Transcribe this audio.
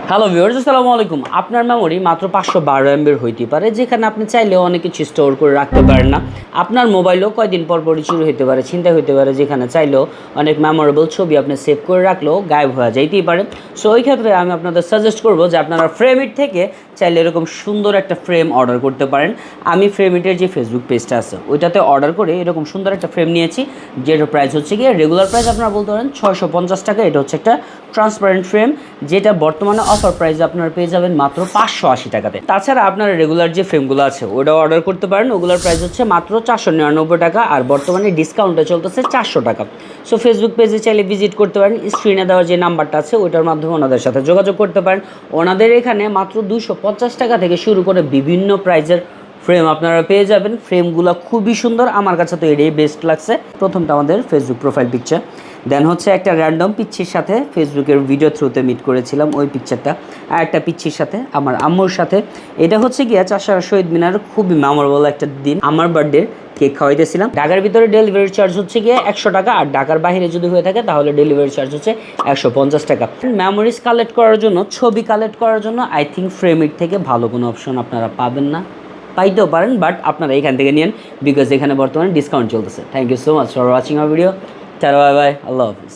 Hello viewers, আসসালামু আলাইকুম। আপনার মেমোরি মাত্র 512 এমবির হইতে পারে, যেখানে আপনি চাইলেও অনেক কিছু স্টোর করে রাখতে পারেন না। আপনার মোবাইলও কয়দিন পর পরই চুরি হইতে পারে, ছিনতাই হইতে পারে, যেখানে চাইলেও অনেক মেমোরেবল ছবি আপনি সেভ করে রাখলেও গায়েব হয়ে যাইতেই পারে। সো ওই ক্ষেত্রে আমি আপনাদের সাজেস্ট করবো যে আপনারা ফ্রেমিট থেকে চাইলে এরকম সুন্দর একটা ফ্রেম অর্ডার করতে পারেন। আমি ফ্রেমিটের যে ফেসবুক পেজটা আছে ওইটাতে অর্ডার করে এরকম সুন্দর একটা ফ্রেম নিয়েছি, যেটার প্রাইস হচ্ছে গিয়ে রেগুলার প্রাইস আপনারা বলতে পারেন 650 টাকা। এটা হচ্ছে একটা ট্রান্সপারেন্ট ফ্রেম, যেটা বর্তমানে অফার প্রাইসে আপনারা পেয়ে যাবেন মাত্র 580 টাকাতে। তাছাড়া আপনারা রেগুলার যে ফ্রেমগুলো আছে ওটাও অর্ডার করতে পারেন, ওগুলোর প্রাইস হচ্ছে মাত্র 499 টাকা, আর বর্তমানে ডিসকাউন্টে চলতেছে 400 টাকা। সো ফেসবুক পেজে চাইলে ভিজিট করতে পারেন, স্ক্রিনে দেওয়া যে নাম্বারটা আছে ওইটার মাধ্যমে ওনাদের সাথে যোগাযোগ করতে পারেন। ওনাদের এখানে মাত্র 250 টাকা থেকে শুরু করে বিভিন্ন প্রাইজের ফ্রেম আপনারা পেয়ে যাবেন। ফ্রেমগুলো খুবই সুন্দর, আমার কাছে তো এটাই বেস্ট লাগছে। প্রথমটা আমাদের ফেসবুক প্রোফাইল পিকচার, দেন হচ্ছে একটা র্যান্ডম পিচ্ছির সাথে ফেসবুকের ভিডিও থ্রুতে মিট করেছিলাম ওই পিকচারটা, আর একটা পিচ্ছির সাথে আমার আম্মুর সাথে। এটা হচ্ছে গিয়া চাষারা শহীদ মিনার খুবই মেমোরেবল একটা দিন, আমার বার্থডে কেক খাওয়াইতেছিলাম। ঢাকার ভিতরে ডেলিভারি চার্জ হচ্ছে গিয়ে 100 টাকা, আর ঢাকার বাইরে যদি হয়ে থাকে তাহলে ডেলিভারি চার্জ হচ্ছে 150 টাকা। মেমোরিজ কালেক্ট করার জন্য, ছবি কালেক্ট করার জন্য আই থিঙ্ক ফ্রেমিট থেকে ভালো কোনো অপশন আপনারা পাবেন না, পাইতেও পারেন, বাট আপনারা এখান থেকে নিন, বিকজ এখানে বর্তমানে ডিসকাউন্ট চলতেছে। Thank you so much for watching our video. Tata, bye bye, আল্লাহ হাফিজ।